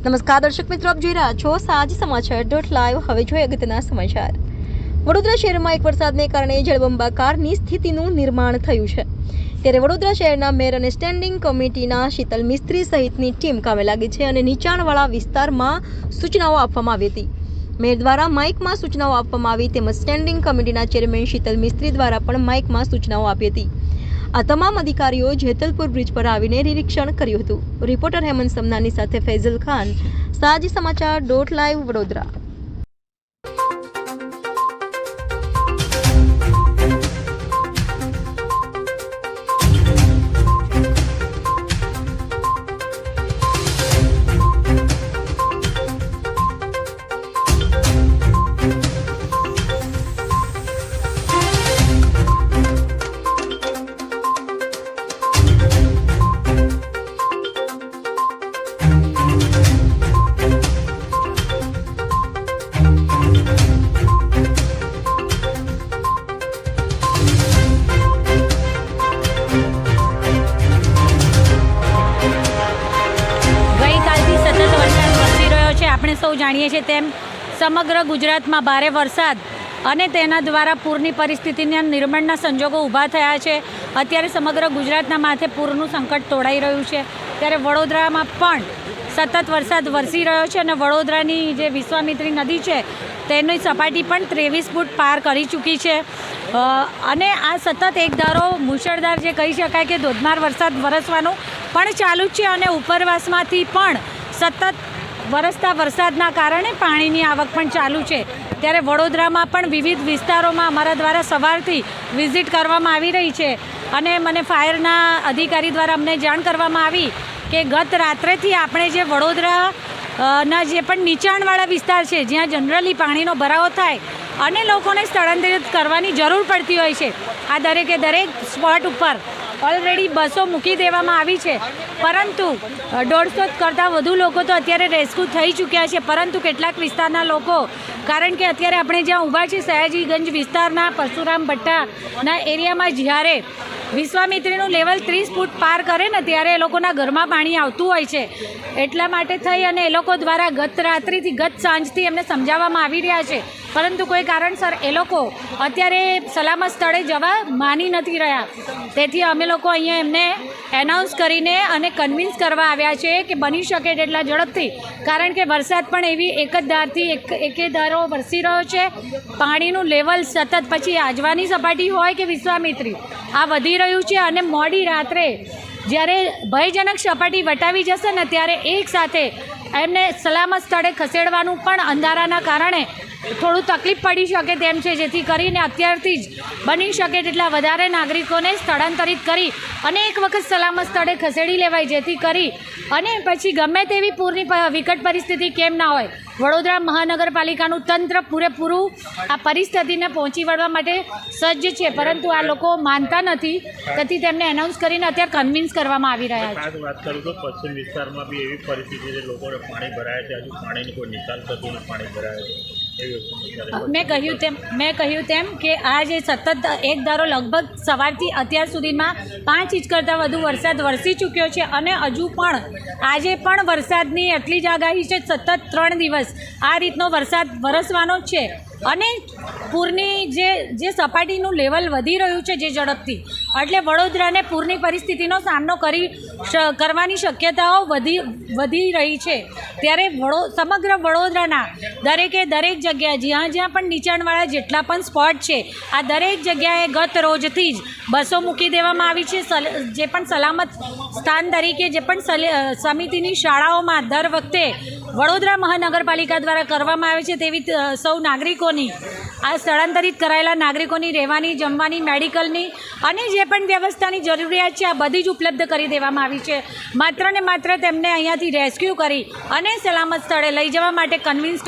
નમસ્કાર દર્શક મિત્રો, આપ જોઈ રહ્યા છો સાજી સમાચાર.live। હવે જોઈએ અગત્યના સમાચાર। વડોદરા શહેરમાં એક વરસાદને કારણે જળબંબાકારની સ્થિતિનું નિર્માણ થયું છે, ત્યારે વડોદરા શહેરના મેયર અને સ્ટેન્ડિંગ કમિટીના શીતલ મિસ્ત્રી સહિતની ટીમ કામે લાગી છે અને નીચાણવાળા વિસ્તારમાં સૂચનાઓ આપવામાં આવી હતી। મેયર દ્વારા માઇકમાં સૂચનાઓ આપવામાં આવી તેમજ સ્ટેન્ડિંગ કમિટીના ચેરમેન શીતલ મિસ્ત્રી દ્વારા પણ માઇકમાં સૂચનાઓ આપી હતી। આ તમામ અધિકારીઓ જેતલપુર બ્રિજ પર આવીને નિરીક્ષણ કર્યું હતું। રિપોર્ટર હેમંત સમનાની સાથે ફૈઝલ ખાન, સાજી સમાચાર.live વડોદરા। આપણે સૌ જાણીએ છીએ તેમ સમગ્ર ગુજરાતમાં ભારે વરસાદ અને તેના દ્વારા પૂરની પરિસ્થિતિના નિર્માણના સંજોગો ઊભા થયા છે। અત્યારે સમગ્ર ગુજરાતના માથે પૂરનું સંકટ તોડાઈ રહ્યું છે, ત્યારે વડોદરામાં પણ સતત વરસાદ વરસી રહ્યો છે અને વડોદરાની જે વિશ્વામિત્રી નદી છે તેની સપાટી પણ 23 ફૂટ પાર કરી ચૂકી છે અને આ સતત એક ધારો મુશળધાર જે કહી શકાય કે ધોધમાર વરસાદ વરસવાનો પણ ચાલુ જ છે અને ઉપરવાસમાંથી પણ સતત વરસતા વરસાદના કારણે પાણીની આવક પણ ચાલુ છે। ત્યારે વડોદરામાં પણ વિવિધ વિસ્તારોમાં અમારા દ્વારા સવારથી વિઝિટ કરવામાં આવી રહી છે અને મને ફાયરના અધિકારી દ્વારા અમને જાણ કરવામાં આવી કે ગત રાત્રેથી આપણે જે વડોદરાના જે પણ નીચાણવાળા વિસ્તાર છે જ્યાં જનરલી પાણીનો ભરાવો થાય અને લોકોને સ્થળાંતરિત કરવાની જરૂર પડતી હોય છે, આ દરેકે દરેક સ્પોટ ઉપર ઓલરેડી બસો મૂકી દેવામાં આવી છે, પરંતુ 150 કરતાં વધુ લોકો તો અત્યારે રેસ્ક્યુ થઈ ચૂક્યા છે। પરંતુ કેટલાક વિસ્તારના લોકો, કારણ કે અત્યારે આપણે જ્યાં ઊભા છીએ સયાજીગંજ વિસ્તારના પરશુરામ ભટ્ટાના એરિયામાં જ્યારે વિશ્વામિત્રીનું લેવલ 30 ફૂટ પાર કરે ને ત્યારે એ લોકોના ઘરમાં પાણી આવતું હોય છે, એટલા માટે થઈ અને એ લોકો દ્વારા ગત રાત્રિથી ગત સાંજથી એમને સમજાવવામાં આવી રહ્યા છે, પરંતુ કોઈ કારણસર એ લોકો અત્યારે સલામત સ્થળે જવા માની નથી રહ્યા। તેથી અમે લોકો અહીંયા એમને એનાઉન્સ કરીને અને કન્વિન્સ કરવા આવ્યા છે કે બની શકે તેટલા ઝડપથી, કારણ કે વરસાદ પણ એવી એક જ ધારથી એકે ધારો વરસી રહ્યો છે, પાણીનું લેવલ સતત પછી આજવાની સપાટી હોય કે વિશ્વામિત્રી આ વધી રહ્યું છે અને મોડી રાત્રે જ્યારે ભયજનક સપાટી વટાવી જશે ને ત્યારે એક સાથે એમને સલામત સ્થળે ખસેડવાનું પણ અંધારાના કારણે થોડું તકલીફ પડી શકે તેમ છે, જેથી કરીને અત્યારથી જ બની શકે તેટલા વધારે નાગરિકોને સ્થળાંતરિત કરી અને એક વખત સલામત સ્થળે ખસેડી લેવાય, જેથી કરી અને પછી ગમે તેવી પૂરની વિકટ પરિસ્થિતિ કેમ ના હોય વડોદરા મહાનગરપાલિકાનું તંત્ર પૂરેપૂરું આ પરિસ્થિતિને પહોંચી વળવા માટે સજ્જ છે, પરંતુ આ લોકો માનતા નથી, તેથી તેમને એનાઉન્સ કરીને અત્યારે કન્વિન્સ કરવામાં આવી રહ્યા છે। વાત કરું તો પશ્ચિમ વિસ્તારમાં બી એવી પરિસ્થિતિ છે, લોકોને પાણી ભરાય છે, હજુ પાણીની કોઈ નિકાલ થતું નથી, પાણી ભરાય છે। મેં કહ્યું તેમ કે આ જે સતત એક ધારો લગભગ સવારથી અત્યાર સુધીમાં 5 ઇંચ કરતાં વધુ વરસાદ વરસી ચૂક્યો છે અને હજુ પણ આજે પણ વરસાદની એટલી જ આગાહી છે, સતત 3 દિવસ આ રીતનો વરસાદ વરસવાનો જ છે અને પૂરની જે સપાટીનું લેવલ વધી રહ્યું છે જે ઝડપથી, એટલે વડોદરાને પૂરની પરિસ્થિતિનો સામનો કરવાની શક્યતાઓ વધી રહી છે। ત્યારે સમગ્ર વડોદરાના દરેકે દરેક જગ્યાએ જ્યાં પણ નીચાણવાળા જેટલા પણ સ્પોટ છે આ દરેક જગ્યાએ ગત રોજથી જ બસો મૂકી દેવામાં આવી છે, જે પણ સલામત સ્થાન તરીકે જે પણ સમિતિની શાળાઓમાં દર વખતે વડોદરા મહાનગરપાલિકા દ્વારા કરવામાં આવે છે તેવી સૌ નાગરિકોની આ સ્થળાંતરિત કરાયેલા નાગરિકોની રહેવાની, જમવાની, મેડિકલની અને જે પણ વ્યવસ્થાની જરૂરિયાત છે આ બધી જ ઉપલબ્ધ કરી દેવામાં આવી છે। માત્ર ને માત્ર તેમને અહીંયાથી રેસ્ક્યુ કરી અને સલામત સ્થળે લઈ જવા માટે કન્વિન્સ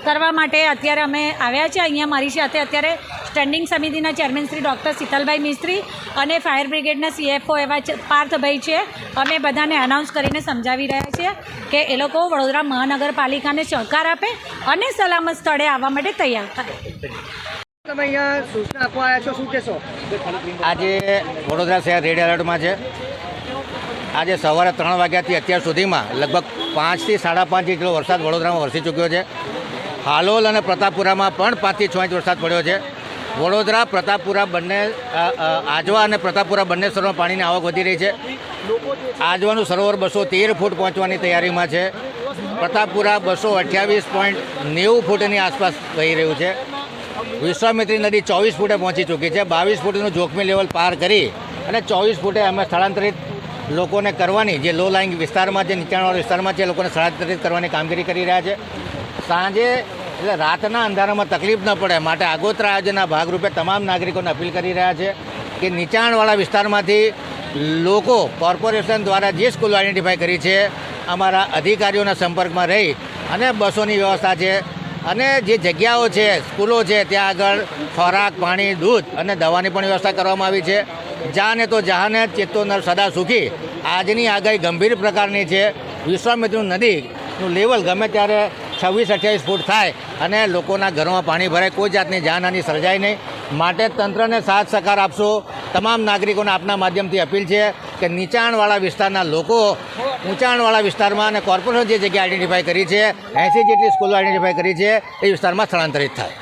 કરવા માટે અત્યારે અમે આવ્યા છે। અહીંયા મારી સાથે અત્યારે સ્ટેન્ડિંગ સમિતિના ચેરમેન શ્રી ડૉક્ટર શીતલભાઈ મિસ્ત્રી અને ફાયર બ્રિગેડના CFO એવા પાર્થભાઈ છે। અમે બધાને એનાઉન્સ કરીને સમજાવી રહ્યા છીએ કે એ લોકો વડોદરા મહાનગરપાલિકાને સહકાર આપે અને સલામત સ્થળે આવવા માટે તૈયાર થાય। તમે અહીંયા સૂચના આપવા આવ્યા છો, શું કહેશો? આજે વડોદરા શહેર રેડ એલર્ટમાં છે। આજે સવારે 3 વાગ્યાથી અત્યાર સુધીમાં લગભગ 5 થી 5.5 ઇંચ જેટલો વરસાદ વડોદરામાં વરસી ચૂક્યો છે. હાલોલ અને પ્રતાપપુરામાં પણ 5 થી 6 ઇંચ વરસાદ પડ્યો છે. વડોદરા પ્રતાપપુરા બંને આજવા અને પ્રતાપપુરા બંને સરોવરમાં પાણીની આવક વધી રહી છે. આજવાનું સરોવર 213 ફૂટ પહોંચવાની તૈયારીમાં છે. પ્રતાપપુરા 228.90 ફૂટની આસપાસ વહી રહ્યું છે. વિશ્વામિત્રી નદી 24 ફૂટે પહોંચી ચૂકી છે. 22 ફૂટનું જોખમી લેવલ પાર કરી અને 24 ફૂટે અમે સ્થળાંતરિત લોકોને કરવાની, જે લો લાઇંગ વિસ્તારમાં, જે નીચાણવાળા વિસ્તારમાં છે, એ લોકોને સ્થળાંતરિત કરવાની કામગીરી કરી રહ્યા છે. સાંજે એટલે રાતના અંધારામાં તકલીફ ન પડે માટે આગોતરા આયોજનના ભાગરૂપે તમામ નાગરિકોને અપીલ કરી રહ્યા છે કે નીચાણવાળા વિસ્તારમાંથી લોકો કોર્પોરેશન દ્વારા જે સ્કૂલો આઈડેન્ટિફાઈ કરી છે, અમારા અધિકારીઓના સંપર્કમાં રહી અને બસોની વ્યવસ્થા છે અને જે જગ્યાઓ છે, સ્કૂલો છે, ત્યાં આગળ ખોરાક, પાણી, દૂધ અને દવાની પણ વ્યવસ્થા કરવામાં આવી છે. જાને તો જહાને, ચેતો નર સદા સુખી. આજની આગાહી ગંભીર પ્રકારની છે. વિશ્વામિત્રી નદીનું લેવલ ગમે ત્યારે 26-28 ફૂટ થાય અને લોકોના ઘરોમાં પાણી ભરાય, કોઈ જાતની જાનહાની સર્જાય નહીં. માટે તંત્રને સાથ સહકાર આપશો. તમામ નાગરિકોને આપના માધ્યમથી અપીલ છે કે નીચાણવાળા વિસ્તારના લોકો ઊંચાણવાળા વિસ્તારમાં અને કોર્પોરેશન જે જગ્યા આઈડેન્ટિફાઈ કરી છે, 80 જેટલી સ્કૂલો આઈડેન્ટિફાઈ કરી છે, એ વિસ્તારમાં સ્થળાંતરિત થાય.